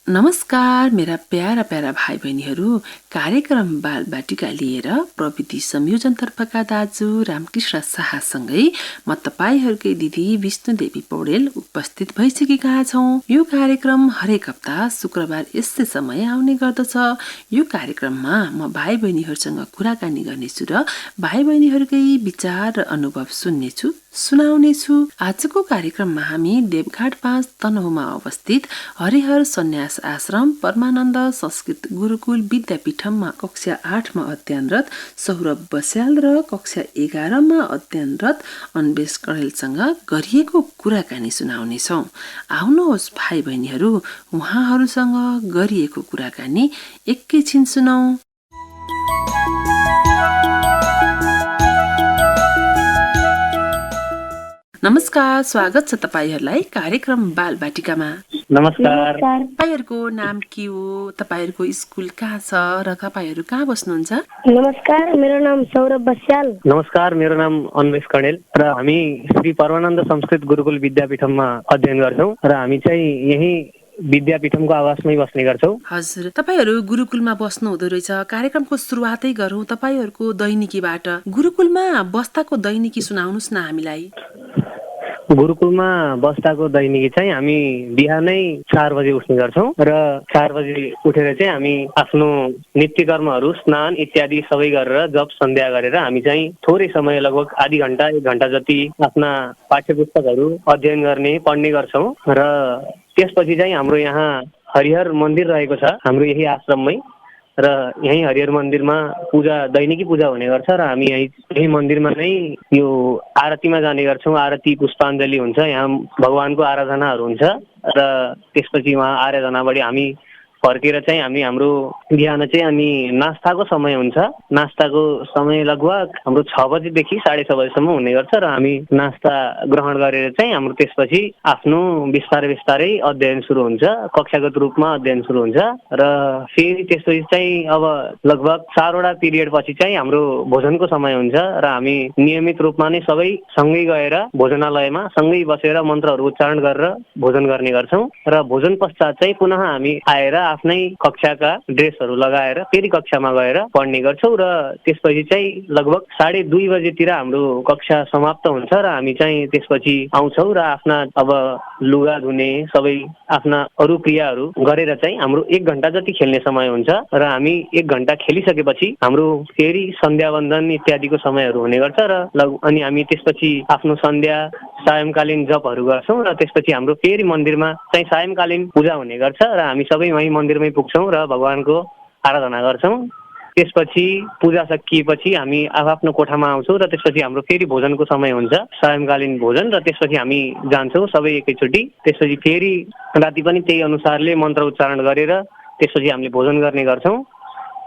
नमस्कार मेरा para para भाइ बहिनीहरू, कार्यक्रम बालबाटिका लिएर प्रविधि संयोजनतर्फका दाजु रामकृष्ण शाहसँगै म तपाईहरुकै दिदी विष्णुदेवी पौडेल उपस्थित भइसकेका छौं। यो कार्यक्रम हरेक हप्ता शुक्रबार यस्तै समय आउने गर्दछ। यो कार्यक्रममा म भाइ बहिनीहरुसँग कुराकानी गर्नेछु र भाइ बहिनीहरुकै विचार र अनुभव सुनाउनेछु। आजको कार्यक्रममा हामी देवघाट 5 तनहुमा अवस्थित हरिहर सन्यास आश्रम परमानन्द संस्कृत गुरुकुल विद्यापीठममा कक्षा 8 मा अध्ययनरत सौरभ बस्याल र कक्षा 11 मा अध्ययनरत अन्वेष कणेलसँग गरिएको कुराकानी सुनाउनेछौं। आउनुहोस् भाइ बहिनीहरू, उहाँहरूसँग गरिएको कुराकानी एकैछिन सुनौं। नमस्कार, स्वागत छ तपाईहरुलाई कार्यक्रम बालबाटिकामा। नमस्कार। तपाईहरुको नाम के हो, तपाईहरुको स्कुल कहाँ छ र तपाईहरु कहाँ बस्नुहुन्छ? नमस्कार, मेरो नाम सौरभ बस्याल। नमस्कार, मेरो नाम अन्वेष कणेल र हामी श्री परमानन्द संस्कृत गुरुकुल विद्यापीठममा अध्ययन गर्छौं र हामी चाहिँ यही विद्यापीठमको आवासमै बस्ने गर्छौं। हजुर, तपाईहरु गुरुकुलमा बस्नु हुँदो रहेछ। कार्यक्रमको सुरुवातै गरौं तपाईहरुको दैनिकीबाट। गुरुकुलमा बस्दाको दैनिकी सुनाउनुस् न हामीलाई। गुरुकुलमा बस्दाको दैनिकी चाहिँ हामी बिहानै 4 बजे उठ्ने गर्छौं र 4 बजे उठेर चाहिँ हामी आफ्नो नित्य कर्महरू, स्नान इत्यादि सबै गरेर जप सन्ध्या गरेर हामी चाहिँ थोरै समय लगभग आधी घण्टा 1 घण्टा जति आफ्ना पाठ्यपुस्तकहरू अध्ययन गर्ने पढ्ने गर्छौं र त्यसपछि चाहिँ हाम्रो यहाँ हरिहर मन्दिर रहेको छ हाम्रो यही आश्रममै र यही हरिहर मन्दिरमा दैनिकी पूजा हुने गर्छ र हामी यही मन्दिरमा नै यो आरतीमा जाने गर्छौं। आरती पुष्पाञ्जली हुन्छ, यहाँ भगवानको आराधनाहरू हुन्छ र त्यसपछि उहाँ आराधनाबाट हामी फर्केर चाहिँ हाम्रो बिहान चाहिँ अनि नास्ताको समय हुन्छ। नास्ताको समय लगभग हाम्रो 6 बजेदेखि 6:30 बजेसम्म हुने गर्छ र हामी नास्ता ग्रहण गरेर चाहिँ हाम्रो त्यसपछि आफ्नो बिस्तारै अध्ययन सुरु हुन्छ, कक्षागत रूपमा अध्ययन सुरु हुन्छ र फेरि त्यसपछि चाहिँ अब लगभग 4 वटा पिरियड पछि चाहिँ हाम्रो भोजनको समय हुन्छ र हामी नियमित रूपमा नै सबै सँगै गएर भोजनालयमा सँगै बसेर मन्त्रहरू उच्चारण गरेर भोजन गर्ने गर्छौं र भोजन पश्चात चाहिँ पुनः हामी आएर आफ्नै कक्षाका ड्रेसहरू लगाएर फेरि कक्षामा गएर पढ्ने गर्छौं र त्यसपछि चाहिँ लगभग 2:30 बजेतिर हाम्रो कक्षा समाप्त हुन्छ र हामी चाहिँ त्यसपछि आउँछौं र आफ्ना अब लुगा धुने सबै आफ्ना अरू क्रियाहरू गरेर चाहिँ हाम्रो 1 घण्टा जति खेल्ने समय हुन्छ र हामी 1 घण्टा खेलिसकेपछि हाम्रो फेरि सन्ध्या वन्दन इत्यादिको समयहरू हुने गर्छ र अनि हामी त्यसपछि आफ्नो सन्ध्या सायंकालीन जपहरू गर्छौं र त्यसपछि हाम्रो फेरि मन्दिरमा चाहिँ सायंकालीन पूजा हुने गर्छ र हामी सबै वही मन्दिरमै पुग्छौं र भगवानको आराधना गर्छौं। त्यसपछि पूजा सकिएपछि हामी आफ्नो कोठामा आउँछौं र त्यसपछि हाम्रो फेरि भोजनको समय हुन्छ, सायंकालीन भोजन र त्यसपछि हामी जान्छौं सबै एकैचोटि। त्यसपछि फेरि राति पनि त्यही अनुसारले मन्त्र उच्चारण गरेर त्यसपछि हामीले भोजन गर्ने गर्छौं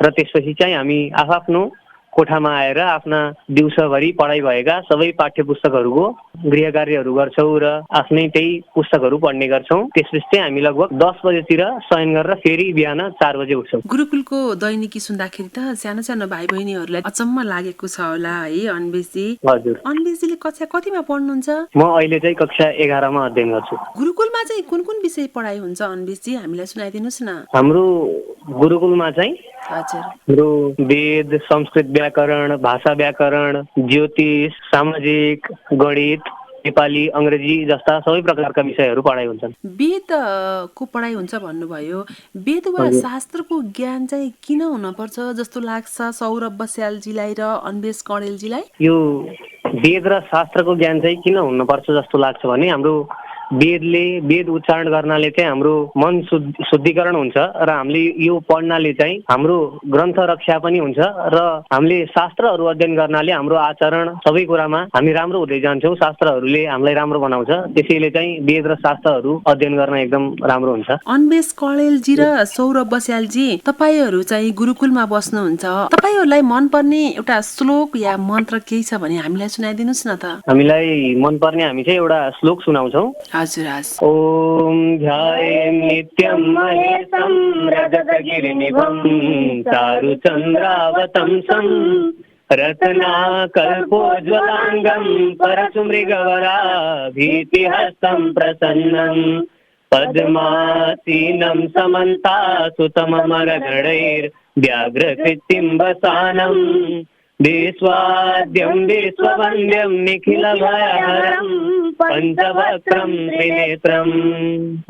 र त्यसपछि चाहिँ हामी आफ्नो कोठामा आएर आफ्ना दिउँसोभरि पढाइ भएका सबै पाठ्यपुस्तकहरूको गृह कार्यहरू गर्छौं र आफ्नै त्यही पुस्तकहरू पढ्ने गर्छौं। त्यसपछि चाहिँ हामी लगभग 10 बजेतिर शयन गरेर फेरि बिहान 4 बजे उठ्छौं। गुरुकुलको दैनिकी सुन्दाखेरि त सानो सानो भाइ बहिनीहरूलाई अचम्म लागेको छ होला है अन्वेषजी? हजुर। अन्वेषजीले कक्षा कतिमा पढ्नुहुन्छ? म अहिले चाहिँ कक्षा 11 मा अध्ययन गर्छु। गुरुकुलमा चाहिँ कुन विषय पढाइ हुन्छ अन्वेषजी, हामीलाई सुनाइदिनुस् न। हाम्रो गुरुकुलमा चाहिँ हाम्रो वेद, संस्कृत व्याकरण, भाषा व्याकरण, ज्योतिष, सामाजिक, गणित, नेपाली, अंग्रेजी जस्ता सबै प्रकारका विषयहरू पढाइ हुन्छन्। वेदको पढाइ हुन्छ भन्नुभयो। वेद वा शास्त्रको ज्ञान चाहिँ किन हुनुपर्छ जस्तो लाग्छ सौरभ बस्यालजीलाई र अन्वेष कणेलजीलाई? यो वेद र शास्त्रको ज्ञान चाहिँ किन हुनुपर्छ जस्तो लाग्छ भने हाम्रो वेद उच्चारण गर्नाले चाहिँ हाम्रो मन शुद्धिकरण हुन्छ र हामीले यो पढ्नाले चाहिँ हाम्रो ग्रन्थ रक्षा पनि हुन्छ र हामीले शास्त्रहरू अध्ययन गर्नाले हाम्रो आचरण सबै कुरामा हामी राम्रो हुँदै जान्छौं। शास्त्रहरूले हामीलाई राम्रो बनाउँछ, त्यसैले चाहिँ वेद र शास्त्रहरू अध्ययन गर्न एकदम राम्रो हुन्छ। अन्वेष कणेलजी र सौरभ बस्यालजी, तपाईहरु चाहिँ गुरुकुलमा बस्नुहुन्छ, तपाईहरुलाई मनपर्ने एउटा श्लोक या मन्त्र केही छ भने हामीलाई सुनाइदिनुस् न त। हामीलाई मनपर्ने हामी चाहिँ एउटा श्लोक सुनाउँछौं। हजुर। ओम ध्यायेम नित्यं महेशं रजतगिरिनिभं चारुचन्द्रावतंसं रत्नाकल्पोज्ज्वलांगं परशुमृगवराभीतिहस्तं प्रसन्नं पद्मासीनं समन्तासुतममरगणैर्व्याघ्रकृतिं वसानं विश्वाद्यं विश्ववन्द्यं निखिलभयहरं पञ्चवक्त्रं त्रिनेत्रम्।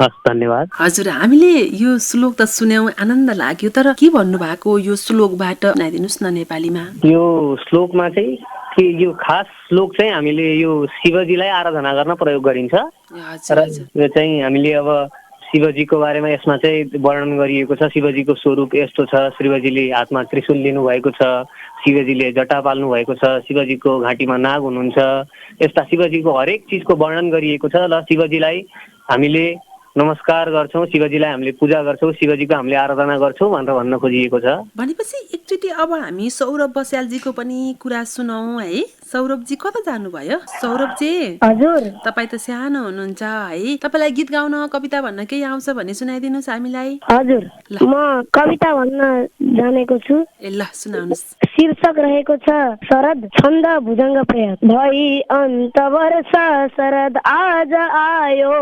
हस्, धन्यवाद। हजुर, हामीले यो श्लोक त सुन्यौं, आनन्द लाग्यो, तर के भन्नुभएको यो श्लोकबाट सुनाइदिनुस् न नेपालीमा। यो श्लोकमा चाहिँ कि यो खास श्लोक चाहिँ हामीले यो शिवजीलाई आराधना गर्न प्रयोग गरिन्छ र यो चाहिँ हामीले अब शिवजीको बारेमा यसमा चाहिँ वर्णन गरिएको छ। शिवजीको स्वरूप यस्तो छ, शिवजीले हातमा त्रिशूल लिनुभएको छ, शिवजीले जटा पाल्नु भएको छ, शिवजीको घाँटीमा नाग हुनुहुन्छ, यस्ता शिवजीको हरेक चिजको वर्णन गरिएको छ। र शिवजीलाई हामीले नमस्कार गर्छौँ, शिवजीलाई हामीले पूजा गर्छौँ, शिवजीको हामीले आराधना गर्छौँ भनेर भन्न खोजिएको छ। भनेपछि एकचोटि अब हामी सौरभ बस्यालजीको पनि कुरा सुनौँ है। सौरभजी कता जानुभयो? सौरभजी, हजुर, तपाईँ त सानो हुनुहुन्छ है, तपाईँलाई गीत गाउन कविता भन्न केही आउँछ भने सुनाइदिनुहोस् हामीलाई। हजुर, म कविता भन्न जानेको छु। ए ल, सुनाउनुहोस्। शीर्षक रहेको छ शरद, छन्द भुजङ्ग प्रयास। भई अन्त वर्ष शरद आज आयो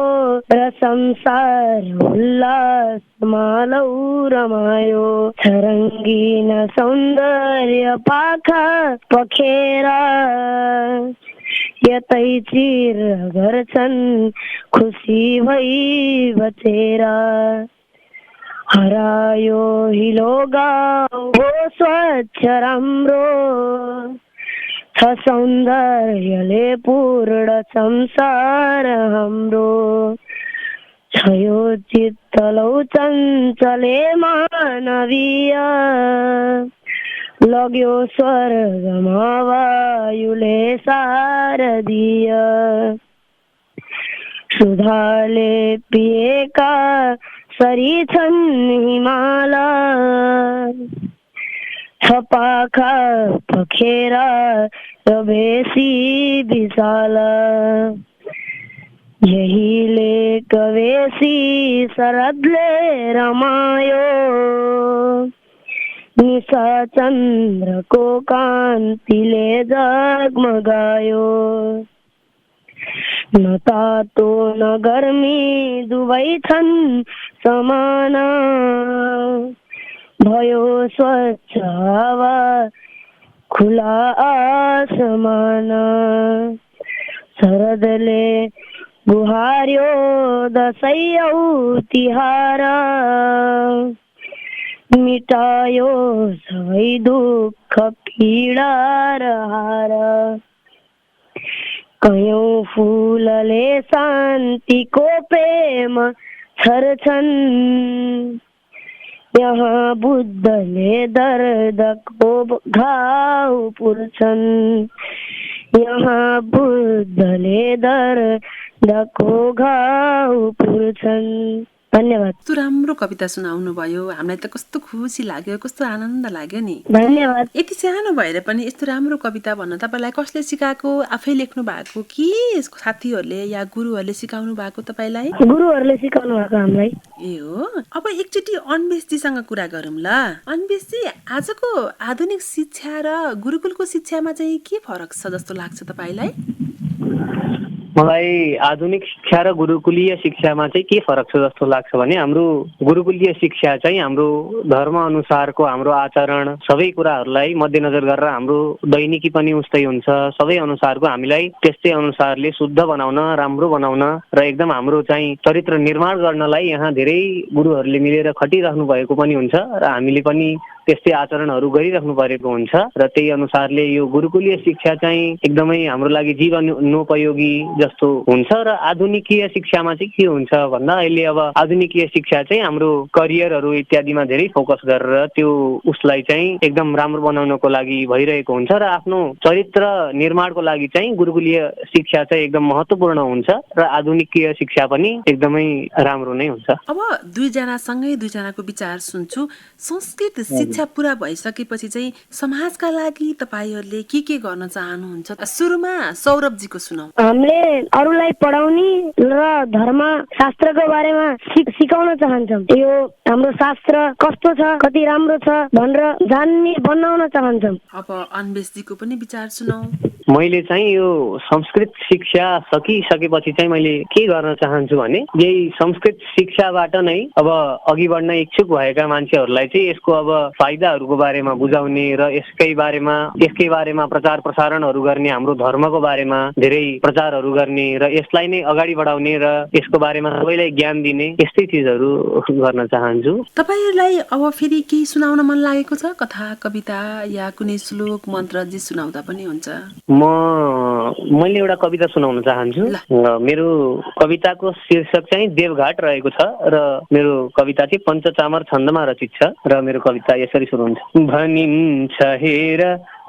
र संसार उल्लास मालौ रमायो। छरङ्गिन सौन्दर्य पाखा पखेर यतै चिर गर्छन् खुसी भई बचेर। हरायो हिलो गाउँ हो स्वच्छ राम्रो, छ सौन्दर्यले पूर्ण संसार हाम्रो। छ यो चित्तलौ चञ्चले मानवीय, लग्यो स्वर्गमा वायुले शारदीय। सुधाले पिएका सरी छन् हिमाल, छ पाखा पखेर र बेसी विशाल। यहीले कवेसी शरदले रमायो, निशा चन्द्रको कान्तिले जगमगायो। न तातो न गर्मी दुवै छन् समान, भयो स्वच्छ हावा खुला आसमान। शरदले बुहार्यो दशैँ तिहार, मिटायो सबै दुःख पीडा र हार। कयौं फूलले शान्तिको प्रेम छर्छन्, यहाँ बुद्धले दर्दको घाउ पुर्छन्। यहाँ बुद्धले दर्दको घाउ पुर्छन्। धन्यवाद। कस्तो राम्रो कविता सुनाउनु भयो, हामीलाई त कस्तो खुसी लाग्यो, कस्तो आनन्द लाग्यो नि। धन्यवाद। यति सानो भएर पनि यस्तो राम्रो कविता भन्न तपाईँलाई कसले सिकाएको? आफै लेख्नु भएको कि साथीहरूले या गुरुहरूले सिकाउनु भएको तपाईँलाई? गुरुहरूले सिकाउनु भएको हामीलाई। ए हो। अब एकचोटि अन्वेशजीसँग कुरा गरौँ ल। अन्वेशजी, आजको आधुनिक शिक्षा र गुरुकुलको शिक्षामा चाहिँ के फरक छ जस्तो लाग्छ तपाईँलाई? मलाई आधुनिक शिक्षा र गुरुकुलीय शिक्षामा चाहिँ के फरक छ जस्तो लाग्छ भने, हाम्रो गुरुकुलीय शिक्षा चाहिँ हाम्रो धर्म अनुसारको हाम्रो आचरण सबै कुराहरूलाई मध्यनजर गरेर हाम्रो दैनिकी पनि उस्तै हुन्छ। सबै अनुसारको हामीलाई त्यस्तै अनुसारले शुद्ध बनाउन, राम्रो बनाउन र एकदम हाम्रो चाहिँ चरित्र निर्माण गर्नलाई यहाँ धेरै गुरुहरूले मिलेर खटिराख्नु भएको पनि हुन्छ र हामीले पनि त्यस्तै आचरणहरू गरिराख्नु परेको हुन्छ। र त्यही अनुसारले यो गुरुकुलीय शिक्षा चाहिँ एकदमै हाम्रो लागि जीवनोपयोगी जस्तो हुन्छ। र आधुनिकीय शिक्षामा चाहिँ के हुन्छ भन्दा, अहिले अब आधुनिकीय शिक्षा चाहिँ हाम्रो करियरहरू इत्यादिमा धेरै फोकस गरेर त्यो उसलाई चाहिँ एकदम राम्रो बनाउनको लागि भइरहेको हुन्छ र आफ्नो चरित्र निर्माणको लागि चाहिँ गुरुकुलीय शिक्षा चाहिँ एकदम महत्त्वपूर्ण हुन्छ र आधुनिकीय शिक्षा पनि एकदमै राम्रो नै हुन्छ। अब दुईजनाको विचार सुन्छु। संस्कृत शिक्षा पूरा भइसकेपछि चाहिँ समाजका लागि तपाईहरूले के गर्न चाहनुहुन्छ? सुरुमा सौरभजीको सुनौ। हामीले अरूलाई पढाउने र धर्म शास्त्रको बारेमा सिकाउन चाहन्छौँ। यो हाम्रो शास्त्र कस्तो छ, कति राम्रो छ भनेर जान्ने बनाउन चाहन्छौँ। अब अन्वेशजीको पनि विचार सुनौ। मैले चाहिँ यो संस्कृत शिक्षा सकिसकेपछि चाहिँ मैले के गर्न चाहन्छु भने यही संस्कृत शिक्षाबाट नै अब अघि बढ्न इच्छुक भएका मान्छेहरूलाई चाहिँ यसको अब फाइदाहरूको बारेमा बुझाउने र यसकै बारेमा प्रचार प्रसारणहरू गर्ने, हाम्रो धर्मको बारेमा धेरै प्रचारहरू गर्ने र यसलाई नै अगाडि बढाउने र यसको बारेमा सबैलाई ज्ञान दिने यस्तै चिजहरू गर्न चाहन्छु। तपाईहरुलाई अब फेरि केही सुनाउन मन लागेको छ? कथा, कविता या कुनै श्लोक, मन्त्र जे सुनाउँदा पनि हुन्छ। मैले एउटा कविता सुनाउन चाहन्छु। मेरो कविताको शीर्षक चाहिँ देवघाट रहेको छ र मेरो कविता चाहिँ पञ्चचामर छन्दमा रचित छ र मेरो कविता यसरी सुरु हुन्छ। भनिन्छ हेर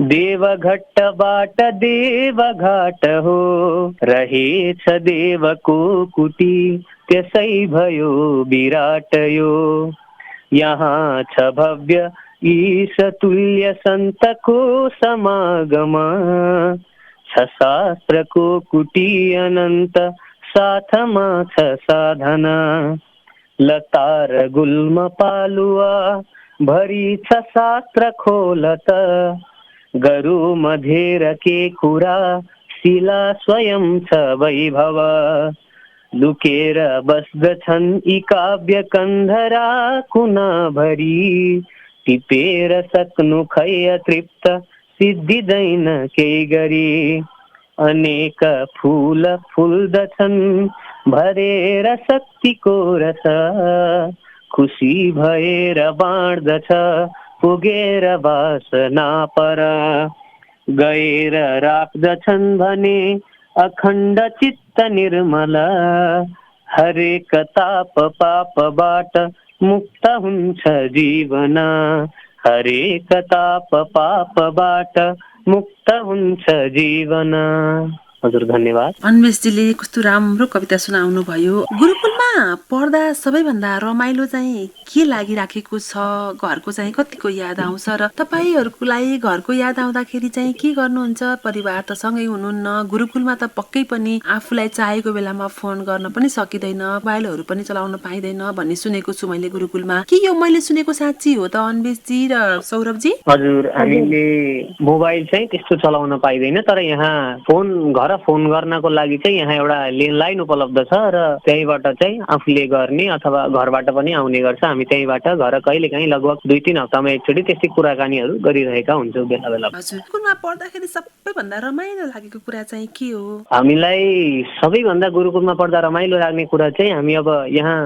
देवघट्टबाट देवघाट हो, रहेछ देवको कुटी त्यसै भयो विराट यो। यहाँ छ भव्य ईश तुल्य सन्तको समागम, छ शास्त्रको कुटी अनन्त साथमा छ साधना। लतार गुल्म पालुवा भरी छ शास्त्र खोलत, गरु मधेर के कुरा शिला स्वयं छ वैभव। लुकेर बस्दछन् यी काव्य कन्धरा कुना भरी, टिपेर सक्नु खै तृप्त सिद्धिदैन केही गरी। अनेक फूल फुल्दछन् भरेर शक्तिको रस, खुसी भएर बाँड्दछ पुगेर वासना पर। गएर राख्दछन् भने अखण्ड चित्त निर्मल, हरेक ताप पापबाट मुक्त हुन्छ जीवन। हरेक ताप पापबाट मुक्त हुन्छ जीवन। हजुर धन्यवाद। अन्वेषजीले कस्तो राम्रो कविता सुनाउनु भयो। गुरुकुलमा पढ्दा सबैभन्दा रमाइलो चाहिँ के लागिराखेको छ? घरको चाहिँ कतिको याद आउँछ र तपाईहरुलाई घरको याद आउँदाखेरि चाहिँ के गर्नुहुन्छ? परिवार त सँगै हुनुहुन्न, गुरुकुलमा त पक्कै पनि आफूलाई चाहेको बेलामा फोन गर्न पनि सकिदैन, मोबाइलहरु पनि चलाउन पाइदैन भन्ने सुनेको छु मैले गुरुकुलमा। के यो मैले सुनेको साँच्ची हो त अन्वेषजी र सौरभजी? हजुर, हामीले मोबाइल चाहिँ त्यस्तो चलाउन पाइदैन, तर यहाँ फोन गर्नको लागि चाहिँ यहाँ एउटा ल्यान्डलाइन उपलब्ध छ र त्यहीबाट चाहिँ आफूले गर्ने अथवा घरबाट पनि आउने गर्छ। हामी त्यहीबाट घर कहिलेकाहीँ लगभग 2-3 हप्तामा एकचोटि त्यस्तै कुराकानीहरू गरिरहेका हुन्छौँ बेला बेला। हजुर, गुरुकुलमा पढ्दाखेरि सबैभन्दा रमाइलो लागेको कुरा चाहिँ के हो? हामीलाई सबैभन्दा गुरुकुलमा पढ्दा रमाइलो लाग्ने कुरा चाहिँ हामी अब यहाँ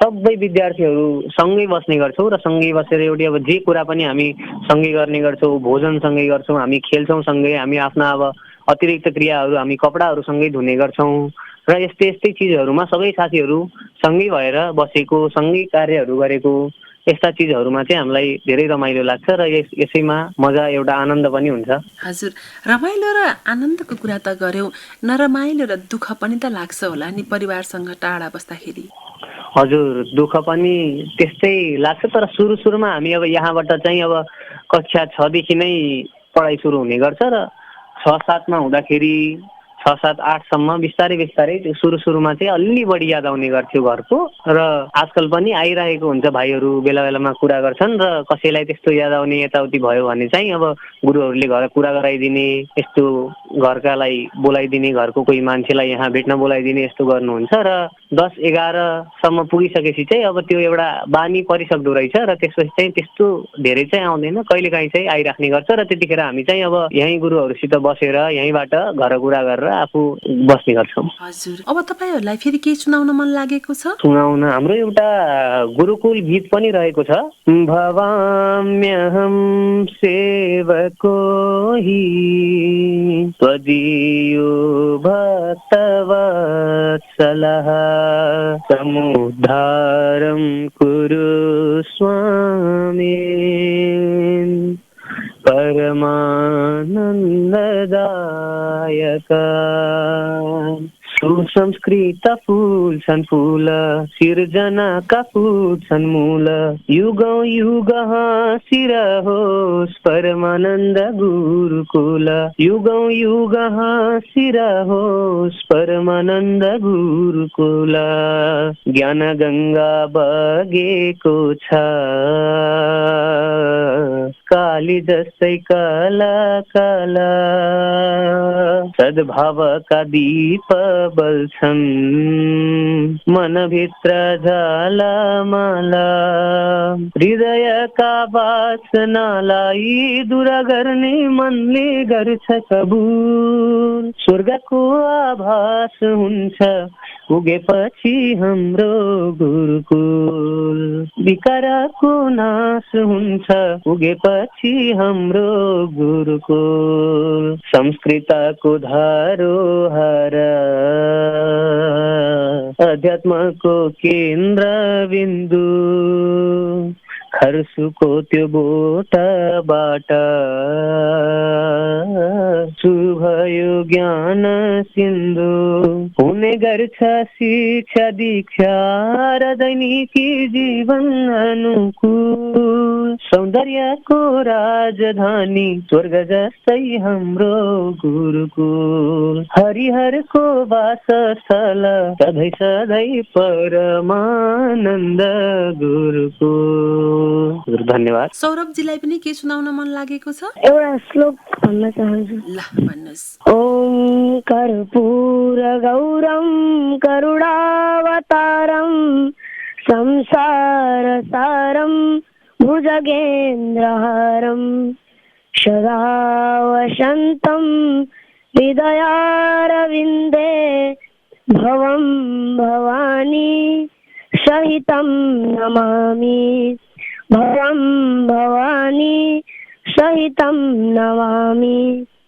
सबै विद्यार्थीहरू सँगै बस्ने गर्छौँ र सँगै बसेर एउटै अब जे कुरा पनि हामी सँगै गर्ने गर्छौँ, भोजन सँगै गर्छौँ, हामी खेल्छौँ सँगै, हामी आफ्ना अब अतिरिक्त क्रियाहरू हामी कपडाहरू सँगै धुने गर्छौँ र यस्तै यस्तै चिजहरूमा सबै साथीहरू सँगै भएर बसेको, सँगै कार्यहरू गरेको, यस्ता चिजहरूमा चाहिँ हामीलाई धेरै रमाइलो लाग्छ र यसैमा मजा एउटा आनन्द पनि हुन्छ। हजुर, रमाइलो र आनन्दको कुरा त गर्यौं, नरमाइलो र दुःख पनि त लाग्छ होला नि परिवारसँग टाढा बस्दाखेरि? हजुर, दुःख पनि त्यस्तै लाग्छ, तर सुरुमा हामी अब यहाँबाट चाहिँ अब कक्षा 6 देखि नै पढाइ सुरु हुने गर्छ र 6-7 मा हुँदाखेरि 6-7-8 सम्म बिस्तारै सुरुमा चाहिँ अलि बढी याद आउने गर्थ्यो घरको, र आजकल पनि आइरहेको हुन्छ। भाइहरू बेला बेलामा कुरा गर्छन् र कसैलाई त्यस्तो याद आउने यताउति भयो भने चाहिँ अब गुरुहरूले घर कुरा गराइदिने, यस्तो घरकालाई बोलाइदिने, घरको कोही मान्छेलाई यहाँ भेट्न बोलाइदिने, यस्तो गर्नुहुन्छ र 10-11 सम्म पुगिसकेपछि चाहिँ अब त्यो एउटा बानी परिसक्दो रहेछ र त्यसपछि चाहिँ त्यस्तो धेरै चाहिँ आउँदैन, कहिलेकाहीँ चाहिँ आइराख्ने गर्छ र त्यतिखेर हामी चाहिँ अब यहीँ गुरुहरूसित बसेर यहीँबाट घर कुरा गरेर आफू बस्ने गर्छौँ। हजुर, अब तपाईहरुलाई फेरि के सुनाउन मन लागेको छ? सुनाउन हाम्रो एउटा गुरुकुल गीत पनि रहेको छ। भवाम्यहं सेवको हि त्वदीयो भक्तवत्सलः, समुद्धारं कुरु स्वामी परमानन्ददायक। सुसंस्कृत फूल छन् फूल, सिर्जना का फूल छन् मूल, युगौं युग हाँसी रहोस् परमानन्द गुरुकुल, युगौं युग हाँसी रहोस् परमानन्द गुरुकुल। ज्ञान गङ्गा बगेको छ, बाली जस्तै कला कला सद्भावका दीप बल्छन् मनभित्र झालामाला हृदयका वासनालाई दूर गर्ने मनले गर्छ कबुल स्वर्गको आभास हुन्छ पुगेपछि हाम्रो गुरुकुल विकारको नाश हुन्छ पुगेपछि हाम्रो गुरुकुल संस्कृतको धरोहर अध्यात्मको केन्द्र बिन्दु खर्सुको त्यो बोटबाट सुभयो ज्ञान सिन्धु हुने गर्छ शिक्षा दीक्षा र दैनिकी जीवन अनुकूल सौन्दर्यको राजधानी स्वर्ग जस्तै हाम्रो गुरुकुल हरिहरको वासस्थल सधैँ सधैँ परमानन्द गुरुकुल। धन्यवाद। सौरभजीलाई पनि के सुनाउन मन लागेको छ? एउटा श्लोक भन्न चाहन्छु। ल भन्नुस्। ओम कर्पूर गौरम करुणावतारम संसार सारम भुजगेन्द्रहारम सदा वसन्तं हृदयारविन्दे भवं भवानी सहितं नमामि भवं भवानी सहितं नमामि।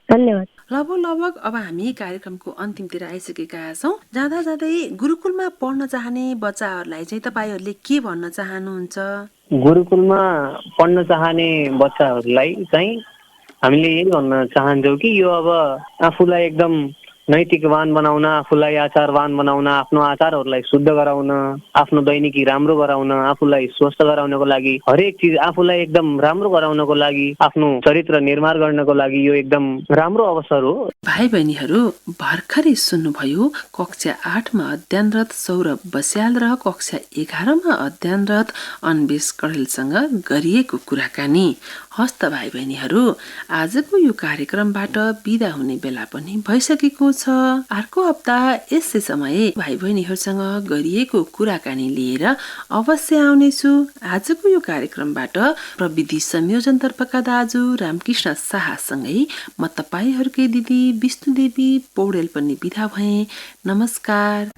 धन्यवाद। लगभग अब हामी कार्यक्रमको अन्तिमतिर आइसकेका छौँ। जाँदा जाँदै गुरुकुलमा पढ्न चाहने बच्चाहरूलाई चाहिँ तपाईँहरूले के भन्न चाहनुहुन्छ? गुरुकुलमा पढ्न चाहने बच्चाहरूलाई चाहिँ हामीले यही भन्न चाहन्छौँ कि यो अब आफूलाई एकदम नैतिकवान बनाउन आफूलाई आचारवान बनाउन आफ्नो आचारहरूलाई शुद्ध गराउन आफ्नो दैनिकी राम्रो गराउन आफूलाई स्वस्थ गराउनको लागि हरेक चिज आफूलाई एकदम राम्रो गराउनको लागि आफ्नो चरित्र निर्माण गर्नको लागि यो एकदम राम्रो अवसर हो। भाइ बहिनीहरू भर्खरै सुन्नुभयो कक्षा 8 मा अध्ययनरत सौरभ बस्याल र कक्षा 11 मा अध्ययनरत अन्वेष कडेलसँग गरिएको कुराकानी। हस्त भाइ बहिनीहरू आजको यो कार्यक्रमबाट बिदा हुने बेला पनि भइसकेको छ। अर्को हप्ता यसै समय भाइ बहिनीहरूसँग गरिएको कुराकानी लिएर अवश्य आउनेछु। आजको यो कार्यक्रमबाट प्रविधि संयोजनतर्फका दाजु रामकृष्ण शाहसँगै म तपाईहरूकै दिदी विष्णुदेवी पौडेल पनि बिदा भएँ। नमस्कार।